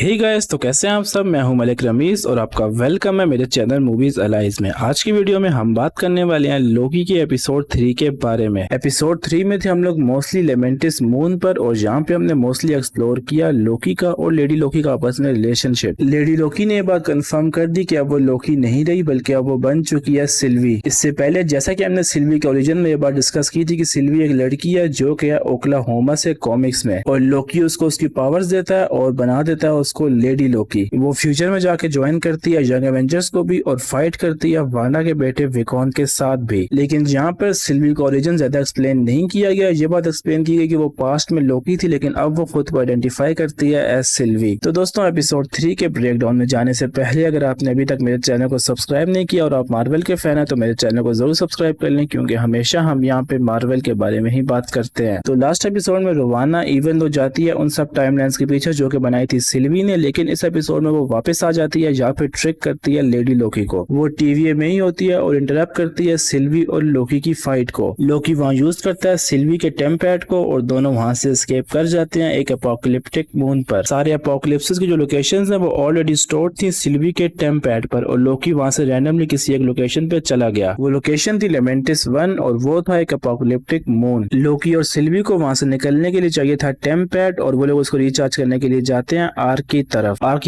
Hey guys, तो कैसे हैं आप सब। मैं हूं मलिक रमीज और आपका वेलकम है मेरे चैनल मूवीज अलाइज में। आज की वीडियो में हम बात करने वाले हैं लोकी के एपिसोड 3 के बारे में। एपिसोड 3 में थे हम लोग मोस्टली लेमेंटिस मून पर और यहाँ पे हमने मोस्टली एक्सप्लोर किया लोकी का और लेडी लोकी का आपस में रिलेशनशिप। लेडी लोकी ने ये बात कंफर्म कर दी कि अब वो लोकी नहीं रही बल्कि अब वो बन चुकी है सिल्वी। इससे पहले जैसा कि हमने सिल्वी के ओरिजिन में ये बात डिस्कस की थी कि सिल्वी एक लड़की है जो कि है ओक्लाहोमा से कॉमिक्स में, और लोकी उसको उसकी पावर्स देता है और बना देता है उसको लेडी लोकी। वो फ्यूचर में जाके ज्वाइन करती है यंग एवेंजर्स को भी और फाइट करती है वांडा के बेटे विकॉन के साथ भी। लेकिन यहाँ पर सिल्वी का ओरिजिन ज्यादा एक्सप्लेन नहीं किया गया। ये बात एक्सप्लेन की गई कि वो पास्ट में लोकी थी लेकिन अब वो खुद को आइडेंटिफाई करती है एज सिल्वी। तो दोस्तों, एपिसोड 3 के ब्रेकडाउन में जाने से पहले अगर आपने अभी तक मेरे चैनल को सब्सक्राइब नहीं किया और आप मार्वल के फैन है तो मेरे चैनल को जरूर सब्सक्राइब कर लें, क्योंकि हमेशा हम यहाँ पे मार्वल के बारे में ही बात करते हैं। तो लास्ट एपिसोड में रोवाना इवन दो जाती है उन सब टाइमलाइंस के पीछे जो कि बनाई थी सिल्वी ने, लेकिन इस एपिसोड में वो वापस आ जाती है या फिर ट्रिक करती है लेडी लोकी को। वो टीवीए में ही होती है और इंटरप्ट करती है सिल्वी और लोकी की फाइट को। लोकी वहाँ यूज करता है सिल्वी के टेम्पैड को और दोनों वहाँ से एस्केप कर जाते हैं एक अपोकलिप्टिक मून पर। सारे अपोकलिप्सिस की जो लोकेशंस हैं वो ऑलरेडी स्टोर्ड थी सिल्वी के टेम्पैड पर और लोकी वहाँ से रैंडमली किसी एक लोकेशन पे चला गया। वो लोकेशन थी लेमेंटिस 1 और वो था एक अपोकलिप्टिक मून। लोकी और सिल्वी को वहाँ से निकलने के लिए चाहिए था टेम्पैड और वो लोग उसको रिचार्ज करने के लिए जाते हैं आर्क की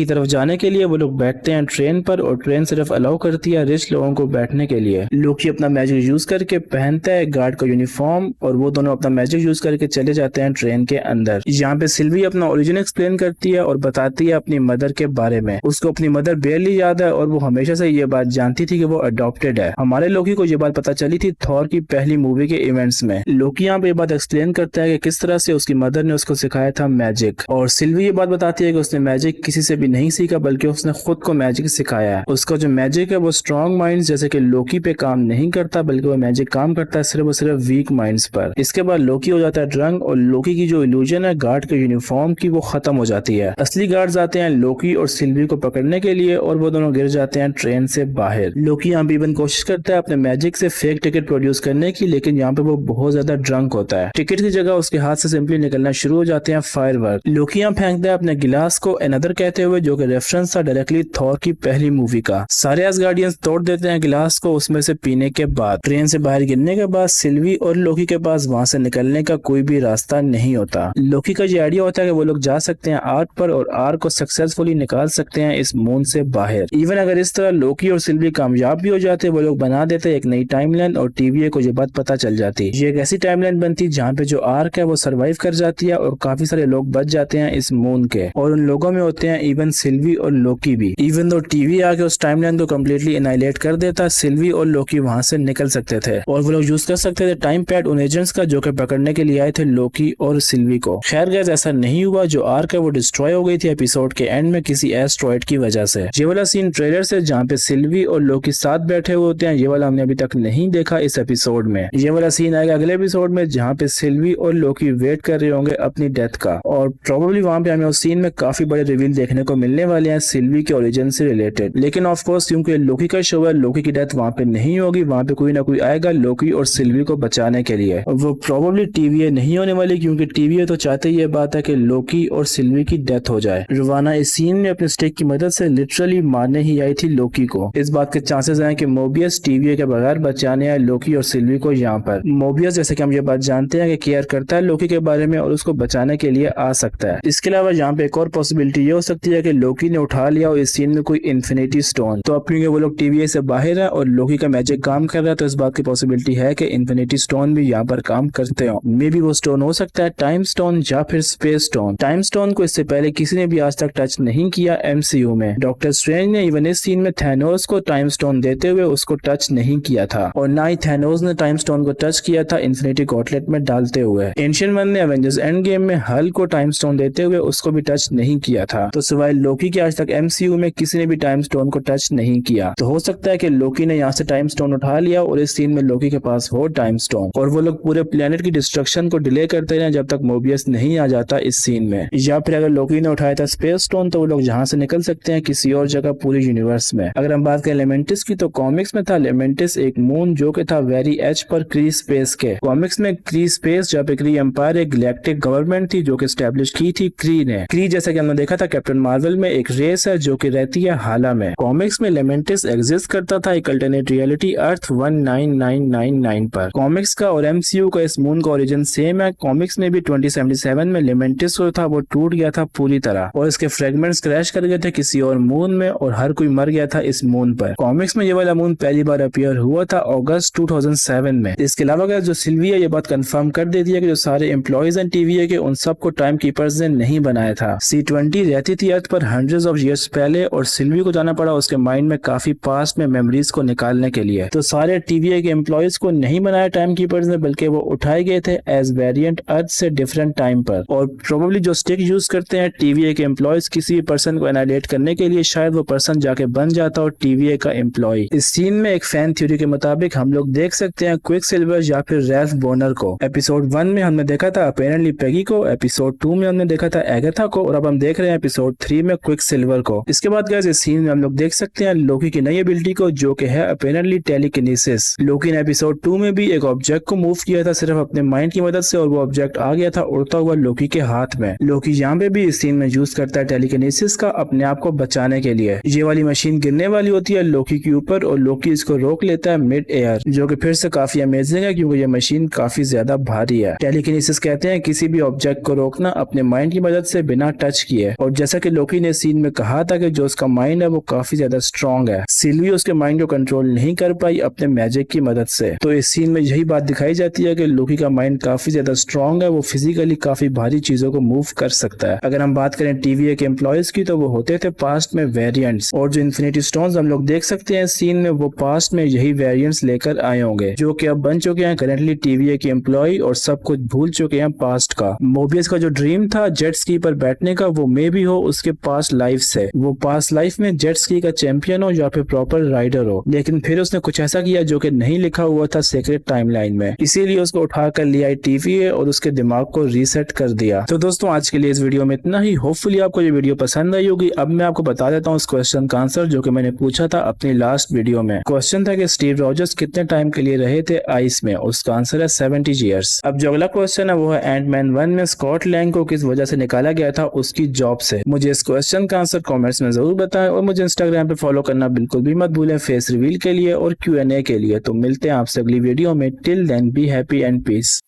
तरफ जाने के लिए वो लोग बैठते हैं ट्रेन पर और ट्रेन सिर्फ अलाउ करती है रिच लोगों को बैठने के लिए। लोकी अपना मैजिक यूज करके पहनता है गार्ड का यूनिफॉर्म और वो दोनों अपना मैजिक यूज करके चले जाते हैं ट्रेन के अंदर। यहाँ पे सिल्वी अपना ओरिजिन एक्सप्लेन करती है और बताती है अपनी मदर के बारे में। उसको अपनी मदर बेयरली याद है और वो हमेशा से ये बात जानती थी कि वो अडॉप्टेड है। हमारे लोकी को ये बात पता चली थी थॉर की पहली मूवी के इवेंट्स में। लोकी यहाँ पे ये बात एक्सप्लेन करता है कि किस तरह से उसकी मदर ने उसको सिखाया था मैजिक, और सिल्वी ये बात बताती है कि उसने मैजिक किसी से भी नहीं सीखा बल्कि उसने खुद को मैजिक सिखाया है। उसका जो मैजिक है वो स्ट्रॉन्ग माइंड्स जैसे कि लोकी पे काम नहीं करता बल्कि वो मैजिक काम करता है सिर्फ और सिर्फ वीक माइंड्स पर। इसके बाद लोकी हो जाता है ड्रंक और लोकी की जो इल्यूजन है गार्ड के यूनिफॉर्म की वो खत्म हो जाती है। असली गार्ड्स आते हैं लोकी और सिल्वी को पकड़ने के लिए और वो दोनों गिर जाते हैं ट्रेन से बाहर। लोकी यहाँ पे इवन कोशिश करता है अपने मैजिक से फेक टिकट प्रोड्यूस करने की, लेकिन यहाँ पे वो बहुत ज्यादा ड्रंक होता है। टिकट की जगह उसके हाथ से सिंपली निकलना शुरू हो जाते हैं फायरवर्क। लोकी यहाँ फेंकता है अपने गिलास को अनदर कहते हुए, जो कि रेफरेंस था डायरेक्टली थॉर की पहली मूवी का। सारे एसगार्डियंस तोड़ देते हैं गिलास को उसमें से पीने के बाद। ट्रेन से बाहर गिरने के बाद सिल्वी और लोकी के पास वहां से निकलने का कोई भी रास्ता नहीं होता। लोकी का ये आइडिया होता है कि वो लोग जा सकते हैं आर्क पर और आर्क को सक्सेसफुली निकाल सकते हैं इस मून से बाहर। इवन अगर इस तरह लोकी और सिल्वी कामयाब भी हो जाते वो लोग बना देते एक नई टाइमलाइन और टीवीए को ये बात पता चल जाती। ये एक ऐसी टाइमलाइन बनती जहाँ पे जो आर्क है वो सर्वाइव कर जाती है और काफी सारे लोग बच जाते हैं इस मून के, और उन लोगों में होते हैं इवन सिल्वी और लोकी भी। इवन दो टीवी आके उस टाइमलाइन को कम्प्लीटली एनाइलेट कर देता, सिल्वी और लोकी वहां से निकल सकते थे और वो लोग यूज कर सकते थे टाइम पैड उन एजेंट्स का जो कि पकड़ने के लिए आए थे लोकी और सिल्वी को। खैर गाइस, ऐसा नहीं हुआ। जो आर्क है वो डिस्ट्रॉय हो गई थी एपिसोड के एंड में किसी एस्ट्रॉइड की वजह से। ये वाला सीन ट्रेलर से जहाँ पे सिल्वी और लोकी साथ बैठे हुए होते हैं, ये वाला हमने अभी तक नहीं देखा इस एपिसोड में। ये वाला सीन आएगा अगले एपिसोड में जहाँ पे सिल्वी और लोकी वेट कर रहे होंगे अपनी डेथ का, और प्रोबेबली वहां पे हमें उस सीन में काफी बड़े रिवील देखने को मिलने वाले हैं सिल्वी के ओरिजिन से रिलेटेड। लेकिन ऑफ कोर्स क्योंकि लोकी का शो है, लोकी की डेथ वहां पे नहीं होगी। वहां पे कोई ना कोई आएगा लोकी और सिल्वी को बचाने के लिए। वो प्रोबेबली टीवीए नहीं होने वाली, क्योंकि टीवीए तो चाहते ही ये बात है कि लोकी और सिल्वी की डेथ हो जाए। रोवाना इस सीन में अपने स्टिक की मदद से लिटरली मारने ही आई थी लोकी को। इस बात के चांसेस हैं कि मोबियस टीवीए के बगैर बचाने आए लोकी और सिल्वी को यहाँ पर। मोबियस जैसे कि हम ये बात जानते हैं कि केयर करता है लोकी के बारे में और उसको बचाने के लिए आ सकता है। इसके अलावा यहाँ पे एक और पॉसिबिलिटी ये हो सकती है कि लोकी ने उठा लिया और इस सीन में कोई इन्फिनिटी स्टोन। तो अब क्योंकि वो लोग टीवीए से बाहर है और लोकी का मैजिक काम कर रहा है तो इस बात की पॉसिबिलिटी है कि इन्फिनिटी स्टोन भी यहाँ पर काम करते हो। मे बी वो स्टोन हो सकता है टाइम स्टोन या फिर स्पेस स्टोन। टाइम स्टोन को इससे पहले किसी ने भी आज तक टच नहीं किया एमसीयू में। डॉक्टर स्ट्रेंज ने इवन इस सीन में थैनोस को टाइम स्टोन देते हुए उसको टच नहीं किया था, और ना ही थैनोस ने टाइम स्टोन को टच किया था इन्फिनिटी गॉटलेट में डालते हुए। एंशिएंट वन ने एवेंजर्स एंड गेम में हल को टाइम स्टोन देते हुए उसको भी टच नहीं किया था। तो सिवाय लोकी के आज तक एमसीयू में किसी ने भी टाइम स्टोन को टच नहीं किया। तो हो सकता है कि लोकी ने यहाँ से टाइम स्टोन उठा लिया और इस सीन में लोकी के पास हो टाइम स्टोन, और वो लोग पूरे प्लेनेट की डिस्ट्रक्शन को डिले करते रहे जब तक मोबियस नहीं आ जाता इस सीन में। या फिर अगर लोकी ने उठाया था स्पेस स्टोन तो वो लोग यहाँ से निकल सकते हैं किसी और जगह पूरी यूनिवर्स में। अगर हम बात करें लेमेंटिस की तो कॉमिक्स में था लेमेंटिस एक मून जो कि था वेरी एज पर क्री स्पेस के। कॉमिक्स में क्री स्पेस जहाँ पे क्री एम्पायर एक गैलेक्टिक गवर्नमेंट थी जो कि एस्टेब्लिश की थी क्री ने। क्री जैसा कि हमने देखा था कैप्टन मार्वल में एक रेस है जो कि रहती है हाला में। कॉमिक्स में लेमेंटिस एग्जिस्ट करता था एक अल्टरनेट रियलिटी अर्थ 19999 पर। कॉमिक्स का और एमसीयू का इस मून का ओरिजिन सेम है। कॉमिक्स में भी 2077 में लेमेंटिस जो था वो टूट गया था पूरी तरह और इसके फ्रेगमेंट्स क्रैश कर गए थे किसी और मून में और हर कोई मर गया था इस मून पर। कॉमिक्स में ये वाला मून पहली बार अपीयर हुआ था अगस्त 2007 में। इसके अलावा जो सिल्विया ये बात कंफर्म कर देती है कि जो सारे एम्प्लॉइज एंड टीवीए के उन सबको टाइम कीपर्स ने नहीं बनाया था। C-20 रहती थी अर्थ पर हंड्रेड्स ऑफ ईयर्स पहले और सिल्वी को जाना पड़ा उसके माइंड में काफी पास्ट में मेमोरीज को निकालने के लिए। तो सारे टीवीए के एम्प्लॉइज को नहीं बनाया टाइम कीपर्स ने, बल्कि वो उठाए गए थे एज वेरिएंट अर्थ से डिफरेंट टाइम पर। और प्रोबेबली जो स्टिक यूज करते हैं टीवीए के एम्प्लॉइज किसी पर्सन को एनालिएट करने के लिए, शायद वो पर्सन जाके बन जाता और टीवीए का एम्प्लॉय। इस सीन में एक फैन थ्योरी के मुताबिक हम लोग देख सकते हैं क्विक सिल्वर या फिर रैल्फ बोनर को। एपिसोड 1 में हमने देखा था अपेरेंटली पेगी को, एपिसोड 2 में हमने देखा था एगाथा को और अब हम देख रहे हैं एपिसोड 3 में क्विक सिल्वर को। इसके बाद गाइस इस सीन में हम लोग देख सकते हैं लोकी की नई एबिलिटी को जो कि है अपेरेंटली टेलीकिनेसिस। लोकी ने एपिसोड 2 में भी एक ऑब्जेक्ट को मूव किया था सिर्फ अपने माइंड की मदद से और वो ऑब्जेक्ट आ गया था उड़ता हुआ लोकी के हाथ में। लोकी यहाँ पे भी इस सीन में यूज करता है टेलीकिनेसिस का अपने आप को बचाने के लिए। ये वाली मशीन गिरने वाली होती है लोकी के ऊपर और लोकी इसको रोक लेता है मिड एयर, जो कि फिर से काफी अमेजिंग है क्योंकि ये मशीन काफी ज्यादा भारी है। टेलीकिनेसिस कहते हैं किसी भी ऑब्जेक्ट को रोकना अपने माइंड की मदद से बिना टच किए। और जैसा कि लोकी ने सीन में कहा था कि जो उसका माइंड है वो काफी ज्यादा स्ट्रॉन्ग है, सिल्वी उसके माइंड को कंट्रोल नहीं कर पाई अपने मैजिक की मदद से। तो इस सीन में यही बात दिखाई जाती है कि लोकी का माइंड काफी ज्यादा स्ट्रॉन्ग है, वो फिजिकली काफी भारी चीजों को मूव कर सकता है। अगर हम बात करें टीवीए के एम्प्लॉयज की तो वो होते थे पास्ट में वेरिएंट्स और जो इन्फिनिटी स्टोन्स हम लोग देख सकते हैं सीन में वो पास्ट में यही वेरिएंट्स लेकर आए होंगे जो कि अब बन चुके हैं करेंटली टीवीए के एम्प्लॉय और सब कुछ भूल चुके हैं पास्ट का। मोबियस का जो ड्रीम था जेट स्की पर बैठने का वो मे भी हो उसके पास्ट लाइफ से, वो पास्ट लाइफ में जेट स्की का चैंपियन हो या फिर प्रॉपर राइडर हो, लेकिन फिर उसने कुछ ऐसा किया जो कि नहीं लिखा हुआ था सीक्रेट टाइमलाइन में, इसीलिए उसको उठा कर लिया टीवीए और उसके दिमाग को रीसेट कर दिया। तो दोस्तों आज के लिए इस वीडियो में इतना ही। होपफुली आपको ये वीडियो पसंद आई होगी। अब मैं आपको बता देता हूँ उस क्वेश्चन का आंसर जो कि मैंने पूछा था अपनी लास्ट वीडियो में। क्वेश्चन था कि स्टीव रॉजर्स कितने टाइम के लिए रहे थे आइस में, उसका आंसर है 70 ईयर्स। अब जो अगला क्वेश्चन है वो है एंटमैन 1 में स्कॉट लैंग को किस वजह से निकाला गया था उसकी जॉब से। मुझे इस क्वेश्चन का आंसर कमेंट्स में जरूर बताएं और मुझे इंस्टाग्राम पे फॉलो करना बिल्कुल भी मत भूलें फेस रिवील के लिए और Q&A के लिए। तो मिलते हैं आपसे अगली वीडियो में। Till then be happy and piece.